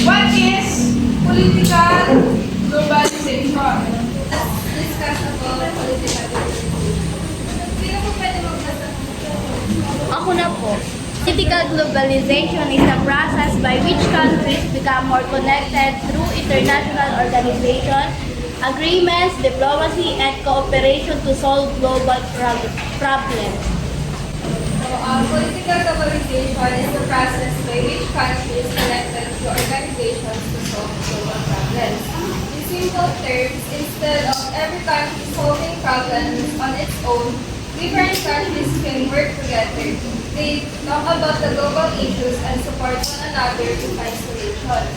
What is political globalization? Discuss about political globalization. Sino po pwede magbasa? Ako na po. Political globalization is a process by which countries become more connected through international organizations, agreements, diplomacy, and cooperation to solve global problems. Political globalization is the process by which countries connected to organizations to solve global problems. In simple terms, instead of every country solving problems on its own, different countries can work together. They talk about the global issues and support one another to find solutions.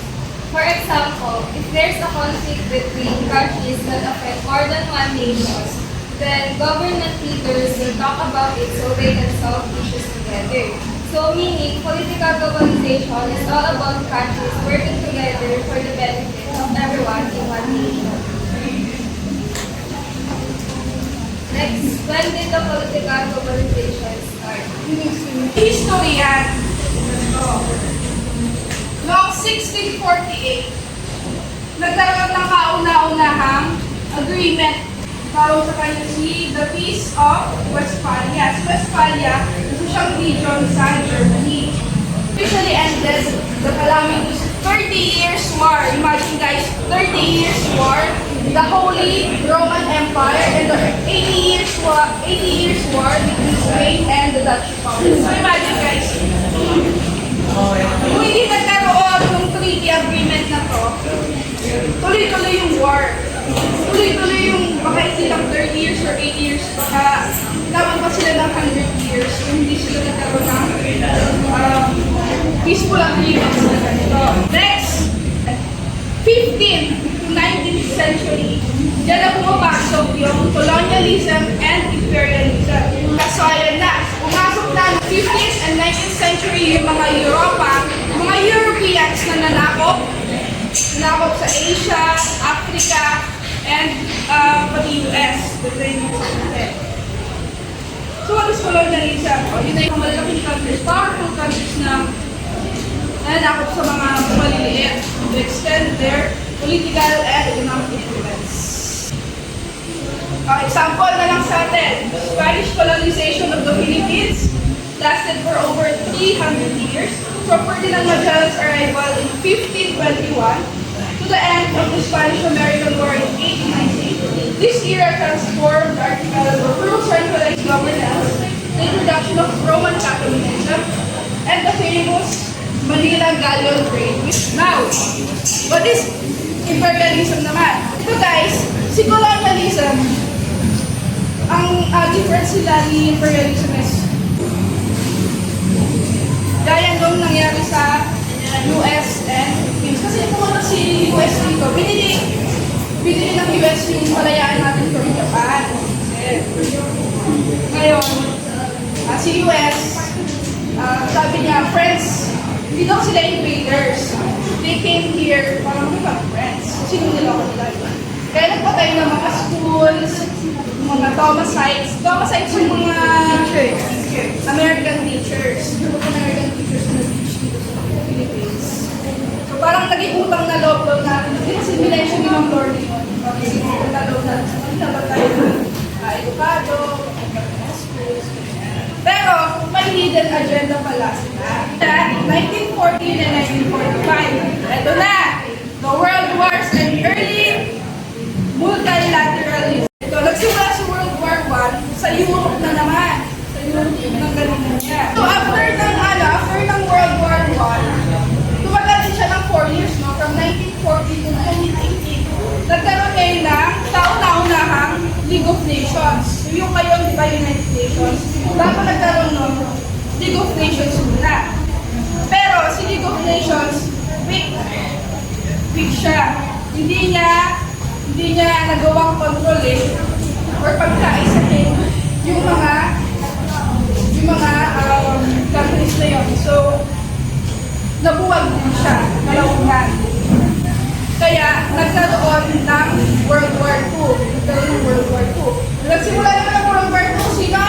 For example, if there's a conflict between countries that affect more than one nation, then government leaders will talk about it so they can solve issues together. So meaning, political globalization is all about countries working together for the benefit of everyone in one nation. Next, when did the political globalization start? History yan. Noong 1648, nagkaroon ng kauna-unahang agreement tawag sa kanya si the Peace of Westphalia. Sa Westphalia, ito siyang region sa Germany. Officially ended the calamities 30 years war. Imagine guys, 30 years war, the Holy Roman Empire, and the 80 years war between Spain and the Dutch Republic. So imagine guys, kung hindi nagkaroon ng treaty agreement na to, tuloy-tuloy yung war. Tuloy-tuloy yung baka hindi lang 30 years or 80 years, baka naman pa sila ng 100 years kung hindi sila nagkaroon ng peaceful agreements na ganito. Next, 15th to 19th century, dyan na pumapasok yung colonialism and imperialism. So ayan na, pumasok na ng 15th and 19th century yung mga Europa, mga Europeans na nanakop sa Asia, Africa, and pati US. So what is colonialism? Yun na yung malalaking countries, powerful countries na nanakop sa mga maliliit to extend their political and economic influence. Example na lang sa atin, Spanish colonization of the Philippines lasted for over 300 years, from Ferdinand Magellan's arrival in 1521 to the end of the Spanish-American War in 1898. This era transformed the archipelago through centralized governance, the introduction of Roman Catholicism, and the famous Manila Galleon Trade. Now, what is imperialism naman? Ito guys, si colonialism, ang difference sila ni imperialism is gaya nung nangyari sa US and Philippines. Kasi pumunta si US dito, binili ng US yung malayaan natin from Japan. Ngayon, si US, sabi niya, friends, hindi daw sila invaders. They came here para makipag-friends. Sino nila ako nila? Kaya nagpatay ng mga schools, mga Thomasites. Thomasites yung mga American teachers. American teachers na teach dito sa Philippines. So parang naging utang na loob daw natin. Hindi kasi minention ng Lord yun. Kasi utang na loob natin. Dapat tayo na edukado, mga schools. Pero may hidden agenda pala sila. 1914 and 1945. Ito na! The World Wars and early multilateralism. Ito, nagsimula sa World War I sa Europe na naman. Sa Europe ng galingan niya. So after ng World War I, tumagal din siya ng 4 years, no? From 1940 to 1980. Nagkaroon ngayon ng taon-taunahang League of Nations. So yung ngayon, di ba, United Nations? Bago nagkaroon ng League of Nations muna. Pero si League of Nations, weak siya. Hindi niya nagawang control or pagkaisahin yung mga countries na yun. So, nabuwag din siya, nalaunan. Kaya, nagkaroon ng World War II. Nagsimula naman ang World War II, sino?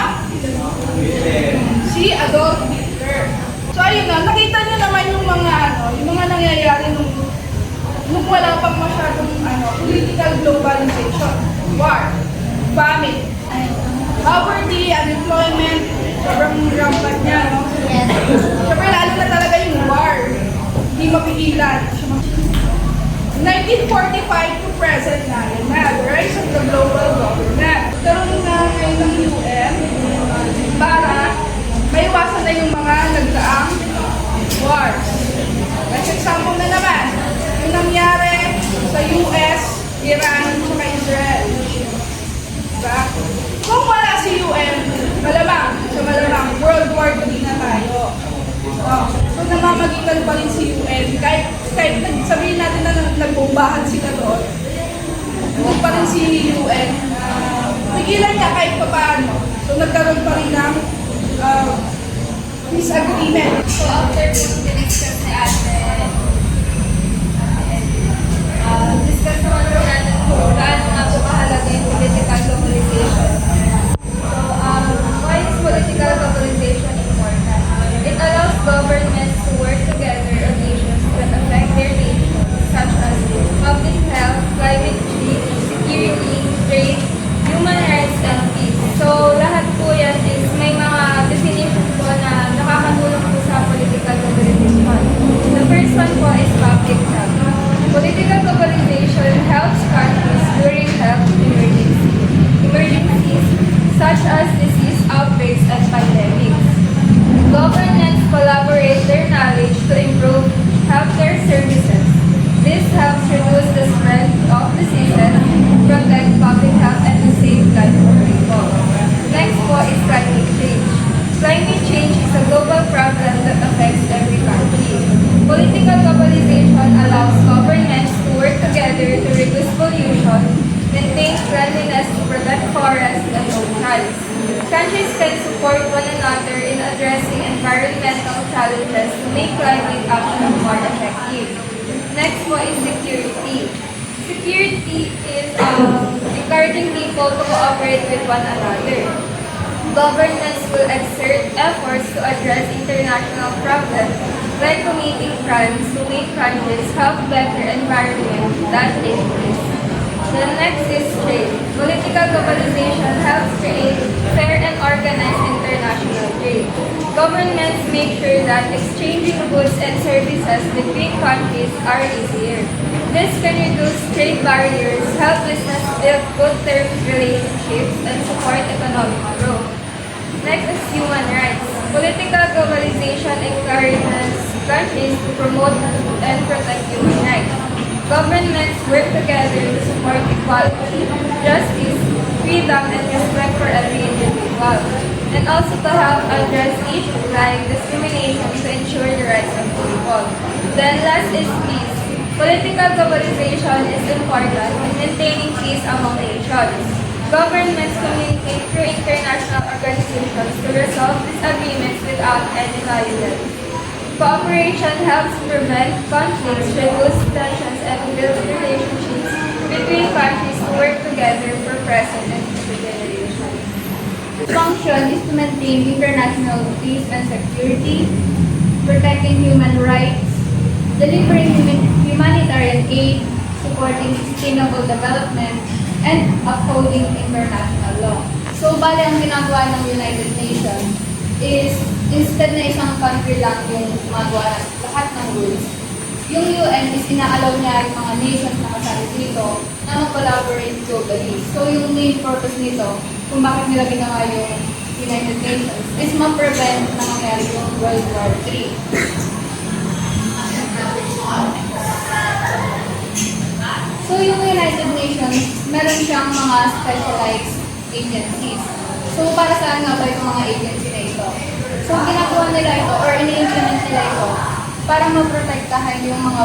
Si Adolf Hitler. So, ayun na, nakita niyo naman yung mga nangyayari nung sobrang rampant niya, no? Yes. Siyempre, lalo na talaga yung war. Hindi mapigilan. 1945 to present na yun na, the rise of the global government. Karoon na ngayon ng UN para maiwasan na yung mga nagdaang wars. As example na naman, yung nangyari sa US, Iran, at Israel. Diba? Kung wala si UN, malamang, World War III na tayo. So namamagitan pa rin si UN, kahit sabihin natin na nagbombahan sila doon, huwag pa rin si UN, pigilan niya kahit pa paano. So nagkaroon pa rin ng disagreement. So after po discuss ni ate, discuss naman po natin kung gaano nga po kahalaga yung political globalization. So, why is political globalization important? It allows governments to work together on issues that affect their nations, such as public health, climate change, security, trade, human rights, and peace. So, lahat po yan is may mga definition po na nakakatulong po sa political globalization. The first one po is public health. Political globalization helps countries during health emergencies such as disease outbreaks and pandemics. Governments collaborate their knowledge to improve healthcare services. This helps reduce the spread of diseases, protect public health, and to save lives of people. Next po is climate change. Climate change is a global problem that affects every country. Political globalization allows governments to work together to reduce pollution, maintain cleanliness to protect forests and oceans. Countries can support one another in addressing environmental challenges to make climate action more effective. Next po is security. Security is encouraging people to cooperate with one another. Governments will exert efforts to address international problems like committing crimes to make countries have better environment that take place. The next is trade. Political globalization helps create fair and organized international trade. Governments make sure that exchanging goods and services between countries are easier. This can reduce trade barriers, help business build good-term relationships, and support economic growth. Next is human rights. Political globalization encourages countries to promote and protect human rights. Governments work together to support equality, justice, freedom, and respect for every individual, and also to help address issues like discrimination to ensure the rights of people. Then last is peace. Political globalization is important in maintaining peace among nations. Governments communicate through international organizations to resolve disagreements without any violence. Cooperation helps prevent conflicts, reduce tensions, and build relationships between countries to work together for present and future generations. Its function is to maintain international peace and security, protecting human rights, delivering humanitarian aid, supporting sustainable development, and upholding international law. So, bale ang ginagawa ng United Nations is instead na isang country lang yung gumagawa ng lahat ng rules, yung UN is ina-allow niya yung mga nations na kasali dito na mag-collaborate globally. So, yung main purpose nito, kung bakit nila ginawa yung United Nations, is ma-prevent na mangyari yung World War III. So, yung United Nations, meron siyang mga specialized agencies. So, para saan nga ba yung mga agency na ito? So, ginagawa nila ito or ini-implement nila ito para maprotektahan yung mga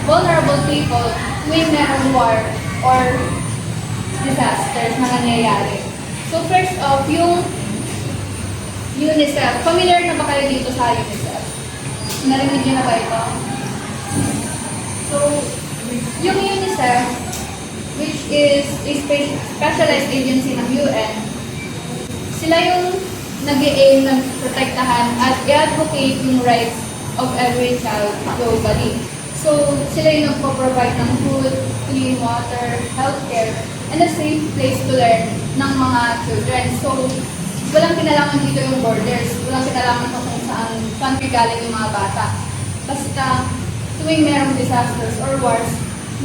vulnerable people when meron war or disasters na nangyayari. So, first off, yung UNICEF. Familiar na ba kayo dito sa UNICEF? Narinig niyo na ba ito? So, yung UNICEF, which is a specialized agency ng UN, sila yung nag-i-aim na protektahan at i-advocate yung rights of every child globally. So, sila yung nagpo-provide ng food, clean water, healthcare, and a safe place to learn ng mga children. So, walang kinalaman dito yung borders, walang kinalaman kung saan country galing yung mga bata. Basta tuwing merong disasters or wars,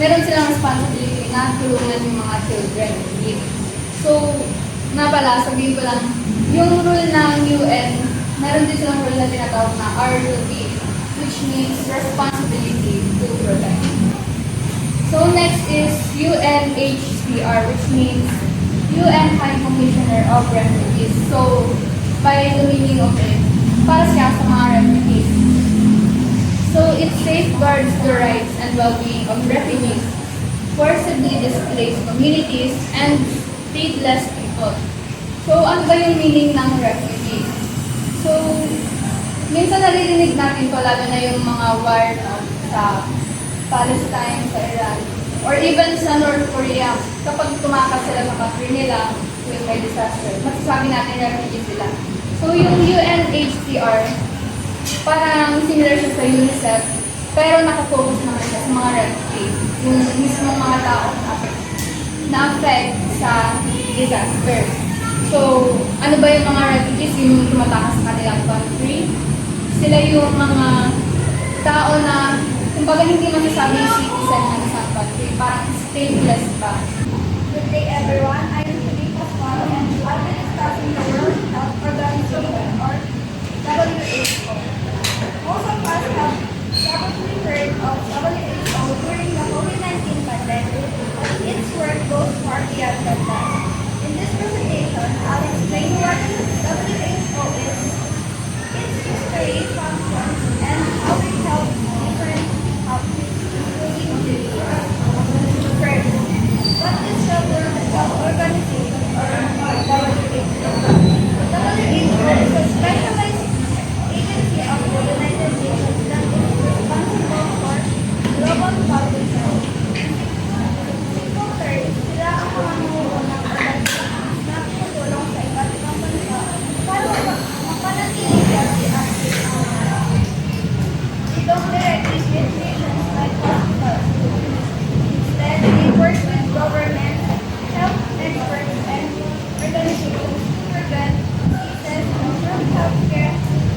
meron silang responsibility na tulungan yung mga children. So, sabihin ko lang, yung rule ng UN, meron din silang rule na tinatawag na RUP, which means responsibility to protect. So next is UNHCR, which means UN High Commissioner of Refugees. So, by the meaning of it, para siya sa mga refugees. So, it safeguards the rights and well-being of refugees, forcibly displaced communities, and stateless people. So, ano ba yung meaning ng refugee? So, minsan naririnig natin to, lalo na yung mga war sa Palestine, sa Iran, or even sa North Korea. Kapag tumakas sila sa country nila, with may disaster, masasabi natin refugee sila. So, yung UNHCR, parang similar siya sa UNICEF, pero nakafocus naman siya sa mga refugee, yung mismong mga tao na-affect sa disaster. So, ano ba yung mga refugees? Yung tumatakas sa kanilang country. Sila yung mga tao na, kumbaga hindi masasabing citizen ng isang country, parang stateless pa. Good day everyone, I am Felipe Pascual and I'll be discussing the World Health Organization or WHO. Most of us have probably heard of WHO during the COVID-19 pandemic, but its work goes far beyond that. In this presentation, I'll explain what WHO is, its history, functions, and how it helps different countries, including individuals. First, what is the World Health Organization or WHO? WHO is a specialized agency of the United Nations that is responsible for global public health. Simple terms, sila ang mga nangungunang organisasyon na tumutulong sa iba't ibang bansa para mapanatili healthy at safe ang mga. They don't directly give nations like hospitals. Instead, they work with governments, health experts, and organizations to prevent diseases, improve healthcare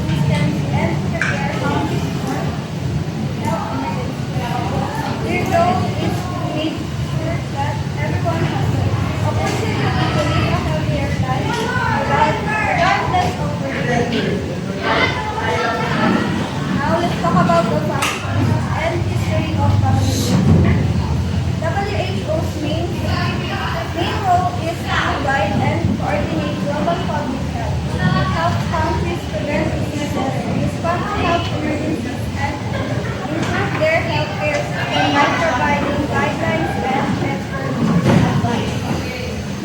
systems, and prepare countries for health emergencies. Their goal is to make sure that everyone has the opportunity to live a healthier life regardless of where they live. Now let's talk about the functions and history of WHO. WHO's main role is to guide and coordinate global public health. It helps countries prevent diseases, respond to health emergencies, and improve their healthcare system by providing guidelines and expert advice.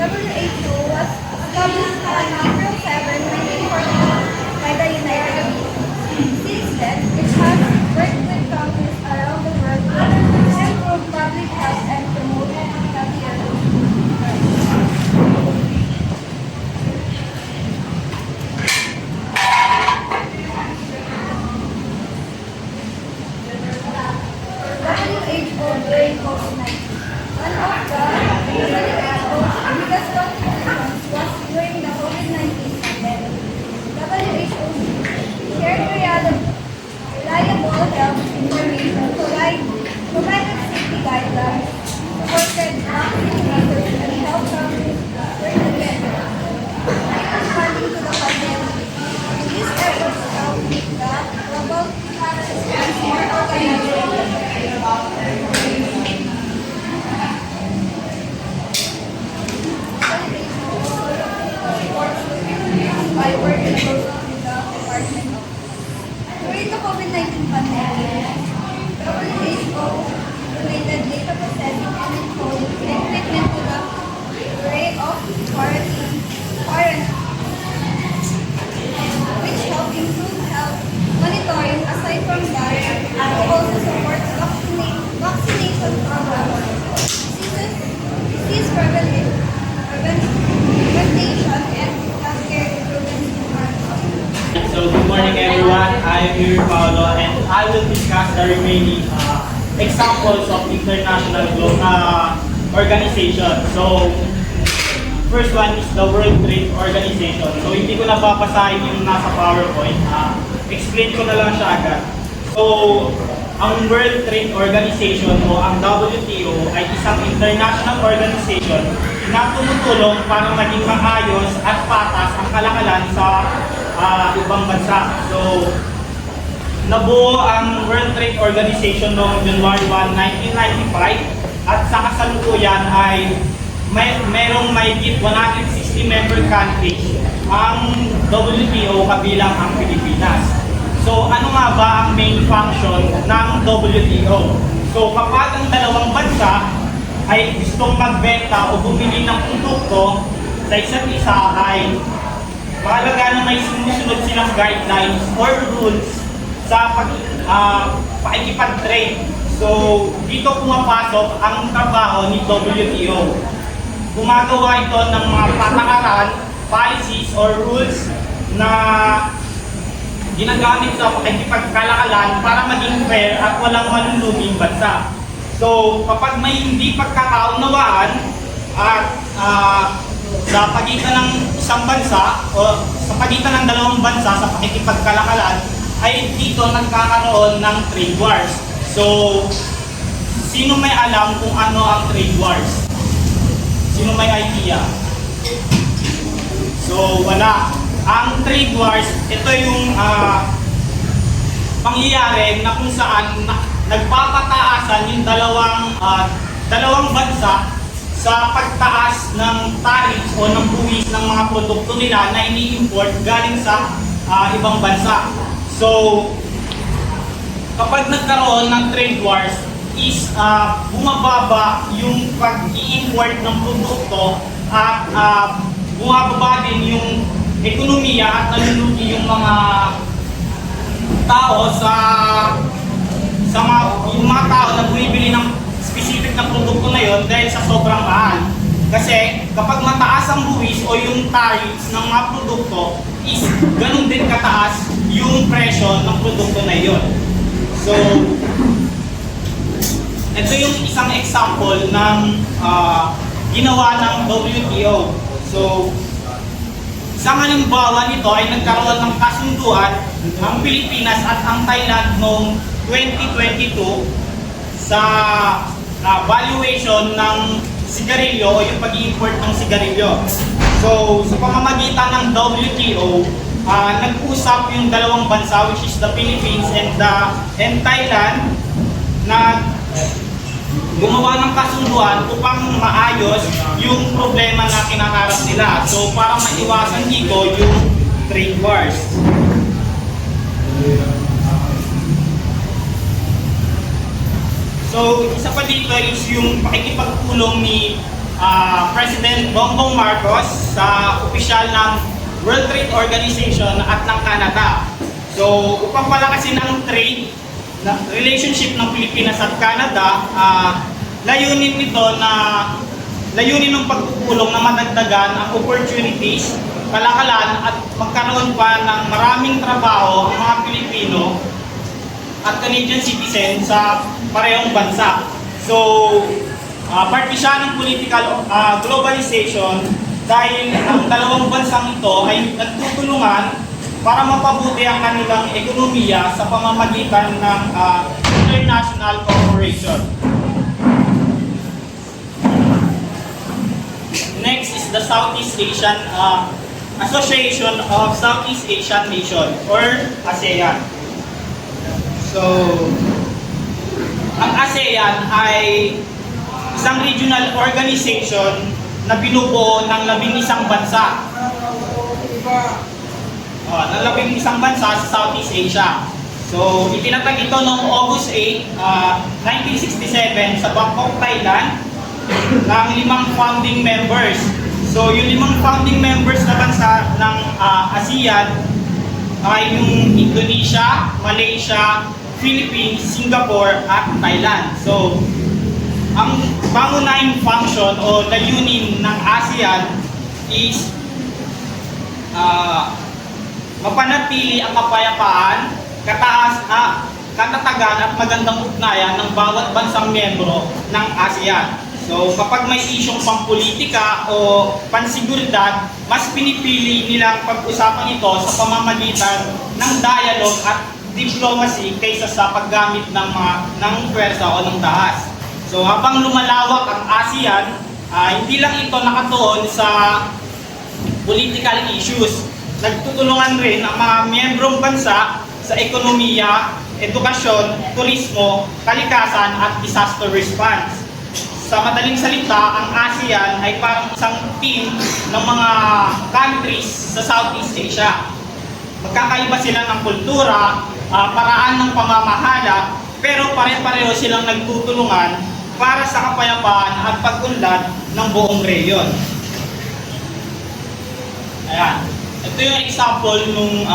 WHO was established on April 7, 1941 by the United Nations. Since then, it has worked with countries around the world to improve public health and promote healthier WHO during COVID-19. One of the WHO's biggest contributions was during the COVID-19 pandemic. WHO shared reliable health information, provided safety guidelines, supported vaccine research, and helped countries work together in responding to the pandemic. These efforts helped make the global systems more organized and effective. By working closely with the Department of During the COVID-19 pandemic, WHO donated data processing and encoding equipment to the array of quarantine, which helped improve health monitoring. Aside from that, it also supports vaccination programs, disease prevention, and healthcare improvements in our country. So good morning everyone, I am Yuri Paolo and I will discuss the remaining examples of international organizations. So first one is the World Trade Organization. So hindi ko na babasahin yung nasa PowerPoint. Explain ko na lang siya agad. So, ang World Trade Organization o ang WTO ay isang international organization na tumutulong para maging maayos at patas ang kalakalan sa ibang bansa. So, nabuo ang World Trade Organization noong January 1, 1995 at sa kasalukuyan ay merong mahigit 160 member countries ang WTO kabilang ang Pilipinas. So ano nga ba ang main function ng WTO? So kapag ang dalawang bansa ay gustong magbenta o bumili ng produkto sa isa't isa ay mahalaga na may sumusunod silang guidelines or rules sa pakikipag-trade. So dito pumapasok ang trabaho ni WTO. Gumagawa ito ng mga patakaran, policies or rules na ginagamit sa pakikipagkalakalan para maging fair at walang malulubing bansa. So kapag may hindi pagkakaunawaan at sa pagitan ng isang bansa o sa pagitan ng dalawang bansa sa pakikipagkalakalan ay dito nagkakaroon ng trade wars. So sino may alam kung ano ang trade wars? Sino may idea? So wala. Ang trade wars, ito yung pangyayari na kung saan nagpapataasan yung dalawang bansa sa pagtaas ng tariffs o ng buwis ng mga produkto nila na ini-import galing sa ibang bansa. So, kapag nagkaroon ng trade wars, is bumababa yung pag-i-import ng produkto at bumababa din yung ekonomiya at nalulugi yung mga tao yung mga tao na bumibili ng specific na produkto na yon dahil sa sobrang mahal. Kasi kapag mataas ang buwis o yung tariffs ng mga produkto is ganun din kataas yung presyo ng produkto na yon. So, ito yung isang example ng ginawa ng WTO. So, isang halimbawa nito ay nagkaroon ng kasunduan ang Pilipinas at ang Thailand noong 2022 sa valuation ng sigarilyo o yung pag-i-import ng sigarilyo. So, sa pamamagitan ng WTO, nag-usap yung dalawang bansa which is the Philippines and Thailand na gumawa ng kasunduan upang maayos yung problema na kinaharap nila. So, para maiwasan dito yung trade wars. So, isa pa dito is yung pakikipagpulong ni President Bongbong Marcos sa opisyal ng World Trade Organization at ng Canada. So, upang palakasin ang trade relationship ng Pilipinas at Canada, layunin ng pagpupulong na madagdagan ang opportunities, kalakalan at magkaroon pa ng maraming trabaho ang mga Pilipino at Canadian citizen sa parehong bansa. So, parte siya ng political globalization dahil ang dalawang bansang ito ay nagtutulungan para mapabuti ang kanilang ekonomiya sa pamamagitan ng international cooperation. Next is the Southeast Asian Association of Southeast Asian Nations or ASEAN. So, ang ASEAN ay isang regional organization na binubuo ng 11 bansa. Ng 11 bansa sa Southeast Asia. So, itinatag ito noong August 8, 1967 sa Bangkok, Thailand ng 5 founding members. So, yung 5 founding members na bansa ng ASEAN ay yung Indonesia, Malaysia, Philippines, Singapore at Thailand. So, ang pangunahing function o layunin ng ASEAN is mapanatili ang kapayapaan, katatagan at magandang ugnayan ng bawat bansang miyembro ng ASEAN. So kapag may isyong pampolitika o pansiguridad, mas pinipili nilang pag-usapan ito sa pamamagitan ng dialogue at diplomacy kaysa sa paggamit ng pwersa o ng dahas. So habang lumalawak ang ASEAN, hindi lang ito nakatuon sa political issues. Nagtutulungan rin ang mga miyembrong bansa sa ekonomiya, edukasyon, turismo, kalikasan at disaster response. Sa madaling salita, ang ASEAN ay parang isang team ng mga countries sa Southeast Asia. Magkakaiba sila ng kultura, paraan ng pamamahala, pero pare-pareho silang nagtutulungan para sa kapayapaan at pag-unlad ng buong rehiyon. Ayan. Ito yung example nung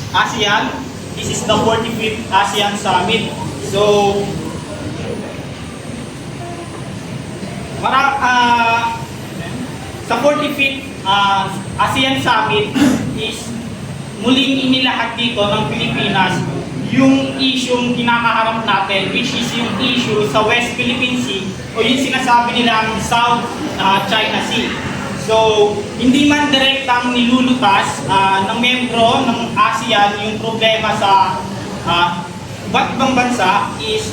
ASEAN. This is the 45th ASEAN Summit. So, sa 45th ASEAN Summit is muling inilahad dito ng Pilipinas yung isyung kinakaharap natin, which is yung issue sa West Philippine Sea o yung sinasabi nilang South China Sea. So, hindi man direktang nilulutas ng membro ng ASEAN yung problema sa iba't ibang bansa is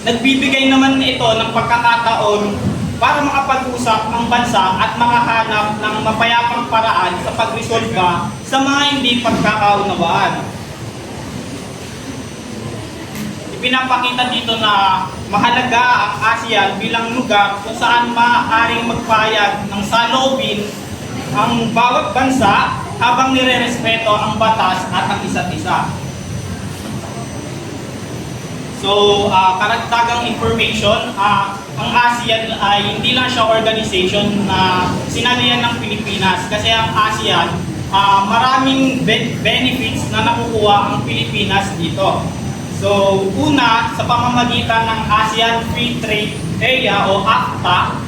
nagbibigay naman ito ng pagkakataon para makapag-usap ang bansa at makahanap ng mapayapang paraan sa pagresolba sa mga hindi pagkakaunawaan. Ipinapakita dito na mahalaga ang ASEAN bilang lugar kung saan maaaring magpayag ng saloobin ang bawat bansa habang nirerespeto ang batas at ang isa't isa. So, karagdagang information, ang ASEAN ay hindi lang siya organization na sinalihan ng Pilipinas kasi ang ASEAN, maraming benefits na nakukuha ang Pilipinas dito. So, una, sa pamamagitan ng ASEAN Free Trade Area o AFTA,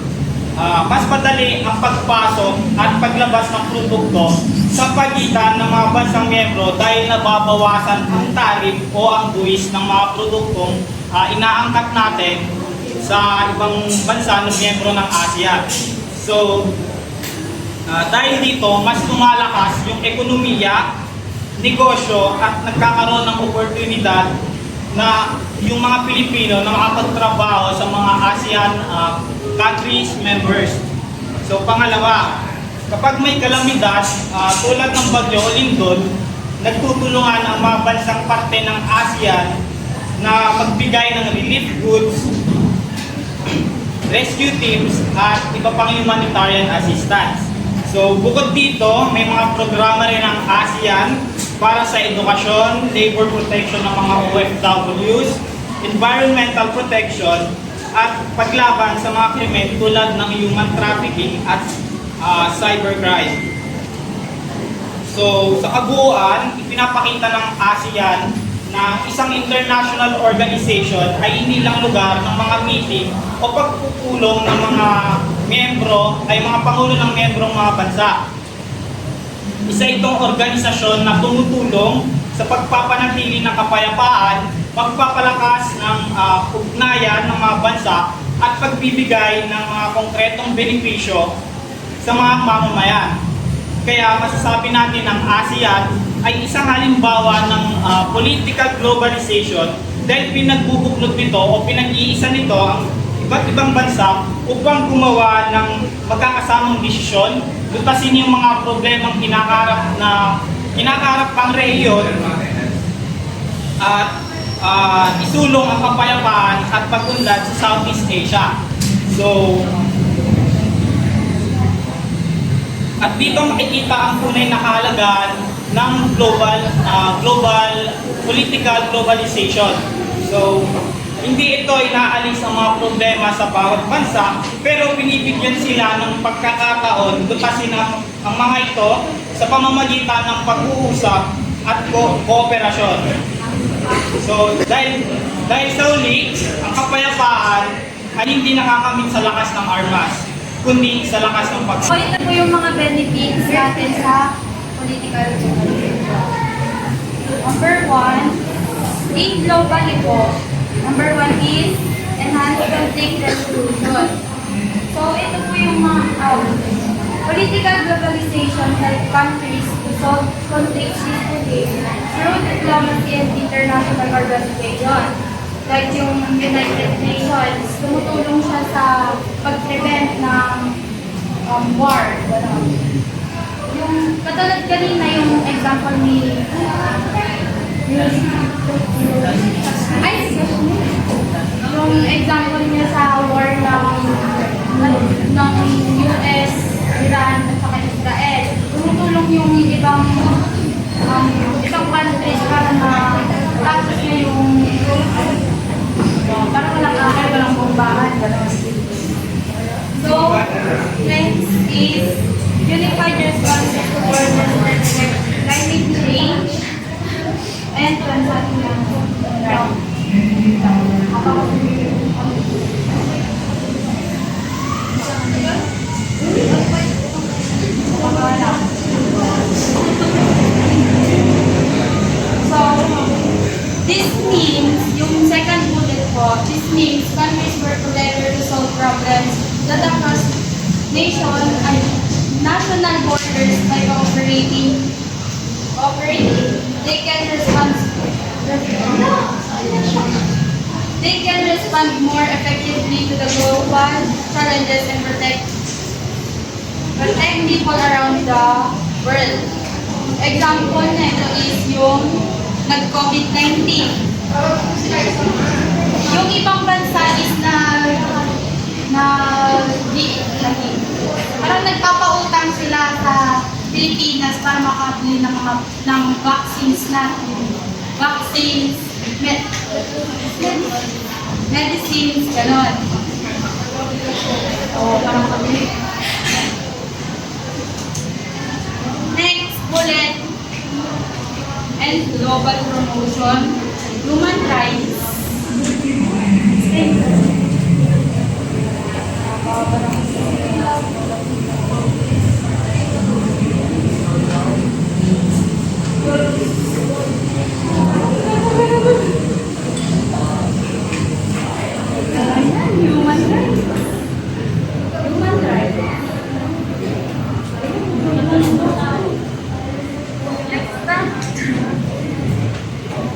mas madali ang pagpasok at paglabas ng produkto sa pagitan ng mga bansang miyembro dahil nababawasan ang tarif o ang buwis ng mga produktong inaangkat natin sa ibang bansa na miyembro ng ASEAN. So, dahil dito, mas lumalakas yung ekonomiya, negosyo at nagkakaroon ng oportunidad na yung mga Pilipino na makapagtrabaho sa mga ASEAN countries members. So pangalawa, kapag may kalamidad tulad ng Bagyo o Lindol, nagtutulungan ang mga bansang parte ng ASEAN na magbigay ng relief goods, rescue teams at iba pang humanitarian assistance. So bukod dito, may mga programa rin ng ASEAN para sa edukasyon, labor protection ng mga OFWs, environmental protection, at paglaban sa mga krimen tulad ng human trafficking at cybercrime. So sa kabuuan, ipinapakita ng ASEAN na isang international organization ay hindi lang lugar ng mga meeting o pagpupulong ng mga miyembro ay mga pangulo ng miyembrong mga bansa. Isa itong organisasyon na tumutulong sa pagpapanatili ng kapayapaan, pagpapalakas ng ugnayan ng mga bansa at pagbibigay ng mga konkretong benepisyo sa mga mamamayan. Kaya masasabi natin ang ASEAN ay isang halimbawa ng political globalization dahil pinagbubuklod nito o pinag-iisa nito ang iba't ibang bansa upang gumawa ng magkakasamang desisyon, lutasin yung mga problemang kinakaharap pang rehiyon at isulong ang kapayapaan at pag-unlad sa Southeast Asia. So, at dito makikita ang tunay na kahalagahan ng global political globalization. So, hindi ito inaalis ang mga problema sa bawat bansa, pero binibigyan sila ng pagkakataon lutasin ang mga ito sa pamamagitan ng pag-uusap at kooperasyon. So, dahil sa uli, ang kapayapaan ay hindi nakakamit sa lakas ng armas, kundi sa lakas ng So, ito po yung mga benefits natin sa political globalization. Number one, think globally po. Number one is enhance conflict resolution. So, ito po yung mga political globalization help countries to solve conflicts peacefully through diplomacy and international organization. Like yung United Nations, tumutulong siya sa pag-prevent ng war. Gano'n. Yung katulad kanina yung example ni yung example niya sa war ng US, Iran at saka Israel. Tumutulong yung ibang countries para ma-tapos na yung parang walang akay, walang bombahan. So, next is unified responses to world climate change and So, this means, yung second bullet po, this means countries work together to solve problems that across national borders by cooperating, they can respond more effectively to the global challenges and protect people around the world. Example nito is yung nag-COVID-19. Yung ibang bansa is parang nagpapautang sila sa Pilipinas para makabili ng vaccines medicines, gano'n. Parang pabili. Next bullet, and global promotion, human rights.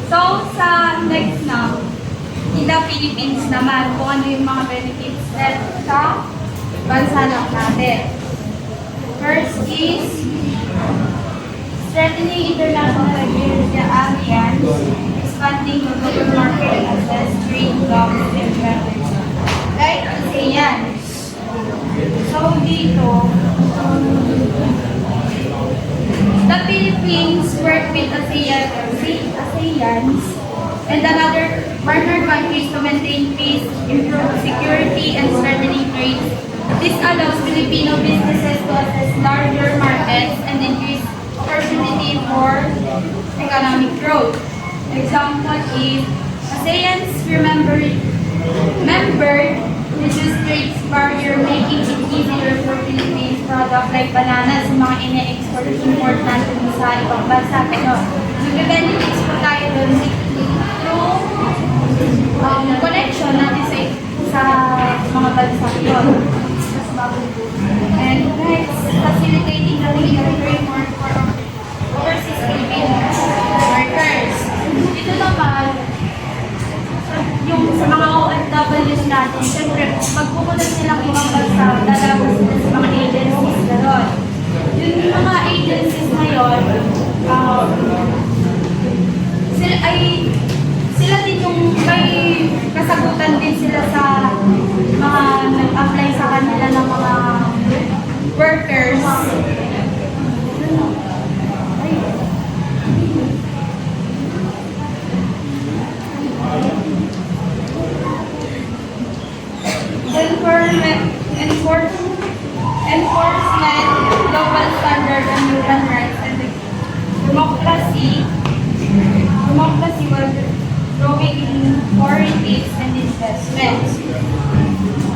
So, sa next na, in the Philippines naman, kung ano yung mga benefits sa bansa lang natin. First is strengthening international alliance, expanding the global market access, trade blocks, and traffic. Right? ASEAN. So, dito, the Philippines work with ASEANs and other partner countries to maintain peace, improve security, and strengthening trade. This allows Filipino businesses to access larger markets and increase opportunity for economic growth. Example is ASEAN's member reduce trade barrier, making it easier for Philippines product like bananas, mga ine-export import natin sa ibang bansa. Pero nag-benefits po tayo doon through connection natin sa mga bansa yun. And next, facilitating the legal framework for overseas Filipino workers. Ito naman, yung sa mga OFWs natin, siyempre, magpupunod silang ibang bansa, lalabas sila sa mga agencies na doon. Yung mga agencies na yun, sila din yung may kasagutan din sila sa mga nag-apply sa kanila ng mga workers. Enforcement, global standard on human rights, and democracy will growing in foreign aid and investments.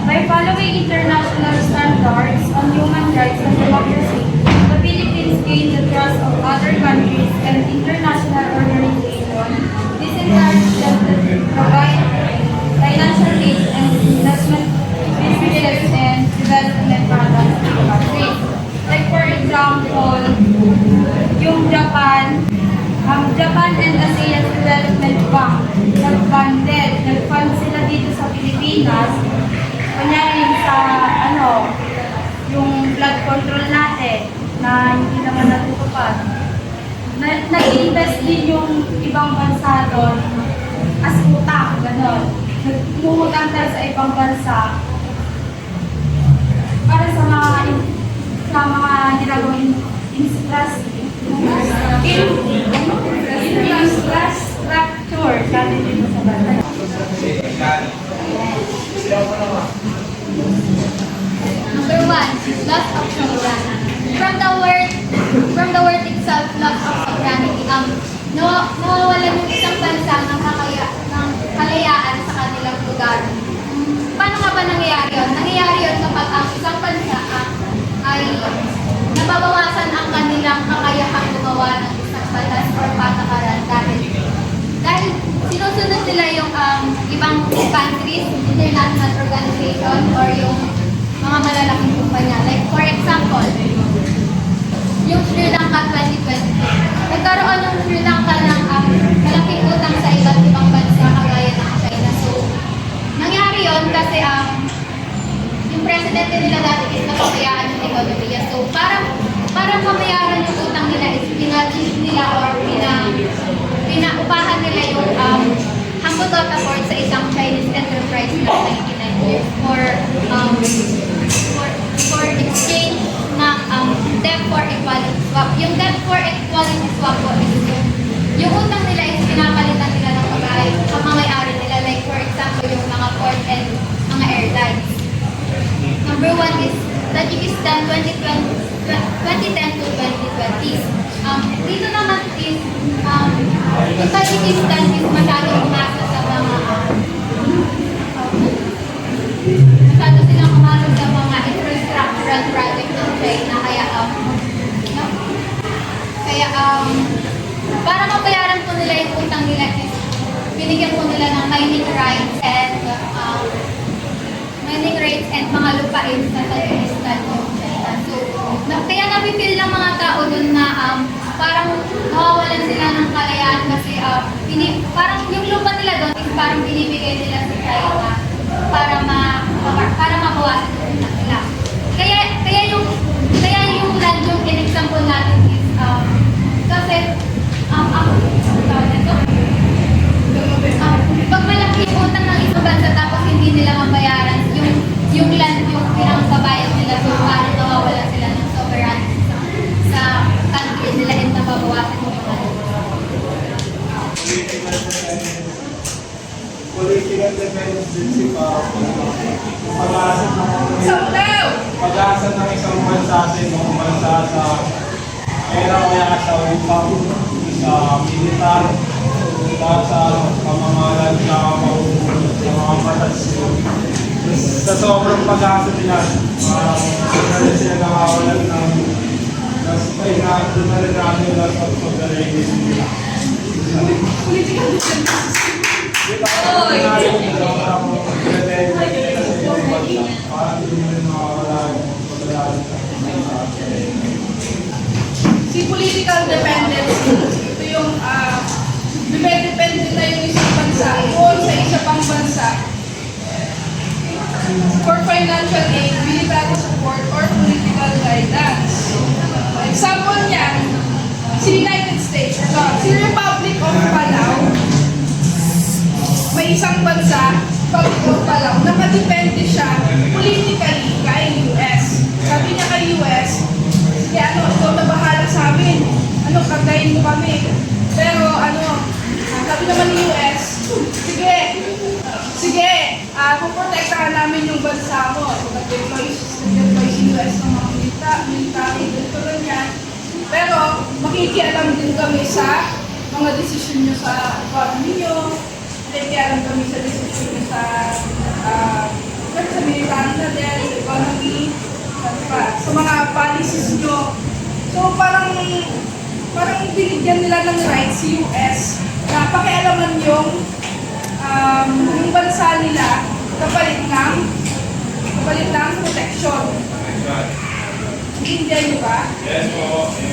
By following international standards on human rights and democracy, the Philippines gain the trust of other countries and international organizations. This encourages them to provide financial aid and development programs in the country. Like for example, yung Japan and ASEAN Development Bank, nag-fund sila dito sa Pilipinas. Kunyari yung sa, yung blood control natin, na hindi naman natutupad. Nag-invest din yung ibang bansa doon as utang, gano'n. Nagmumutang tayo sa ibang bansa para sa mga ginagawang infrastructure dati dito sa bansa. Number 1, loss of sovereignty. From the word itself, loss of sovereignty, nawawalan yung isang bansa ng kalayaan sa kanilang lugar. Paano nga ba nangyayari yun? Nangyayari yun kapag ang isang bansa ay nababawasan ang kanilang kakayahang gumawa ng isang batas or patakaran dahil sinusunod nila yung ibang countries, international organization, or yung mga malalaking kumpanya. Like for example, yung Sri Lanka 2022. Nagkaroon ng Sri Lanka ng malaking utang sa iba't ibang bansa kagaya ng China. So, nangyari yon kasi yung presidente nila dati is napabayaan yung ekonomiya. So, para mamayaran yung utang nila is pinag-cheat nila or pinaupahan nila yung Hambutota Port sa isang Chinese enterprise na 99 years for exchange na debt for equality swap. Yung debt for equality swap po is yung utang nila is pinapalitan nila ng pamangay-ari nila. Like for example, yung mga port and mga airlines. Number 1 is Tajikistan 2010 to 2020. Dito naman is yung Tajikistan is masyadong umasa sa mga infrastructural project ng China. Para mabayaran po nila yung utang nila is binigyan po nila ng mining rights and mga lupain sa Tajikistan yung China. So, kaya napipil ng mga tao dun na parang nawawalan sila ng kalayaan kasi parang yung lupa nila doon is parang binibigay nila sa China para mabawasan yung utang nila. Kaya yung land yung in-example natin is kasi pag malaki yung utang ng isang bansa tapos hindi nila mabayaran yung land yung pinangbabayad nila, so parang nawawalan sila ng sovereignty sa country nila and nababawasan yung land. Political dependency pa pag-asa ng isang bansa sa ibang bansa sa pera o sa upang sa militar sa pamamahalan sa mga batas. Sa sobrang pag-asa nila, hindi sila nakawalan ng doon na rin natin loss of sovereignty nila. Si political dependency, ito yung depende na yung isang bansa o sa isa pang bansa for financial aid, military support, or political guidance. Example niya, si United States, si Republic of Palau, may isang bansa, Republic of Palau, nakadepende siya politically kay US. Sabi niya kay US, sige ikaw na bahala sa amin. Kagayin mo kami. Pero sabi naman ni US, sige, puprotektahan namin yung bansa mo. So, nag-deploy si US ng mga military, dito rin yan. Pero, makikialam din kami sa mga desisyon nyo sa economy nyo, makikialam kami sa desisyon nyo sa military na din, sa economy, sa mga policies nyo. So, parang binigyan nila ng rights si US na pakialaman yung bansa nila kapalit ng protection. Naiintindihan niyo ba? Yes po.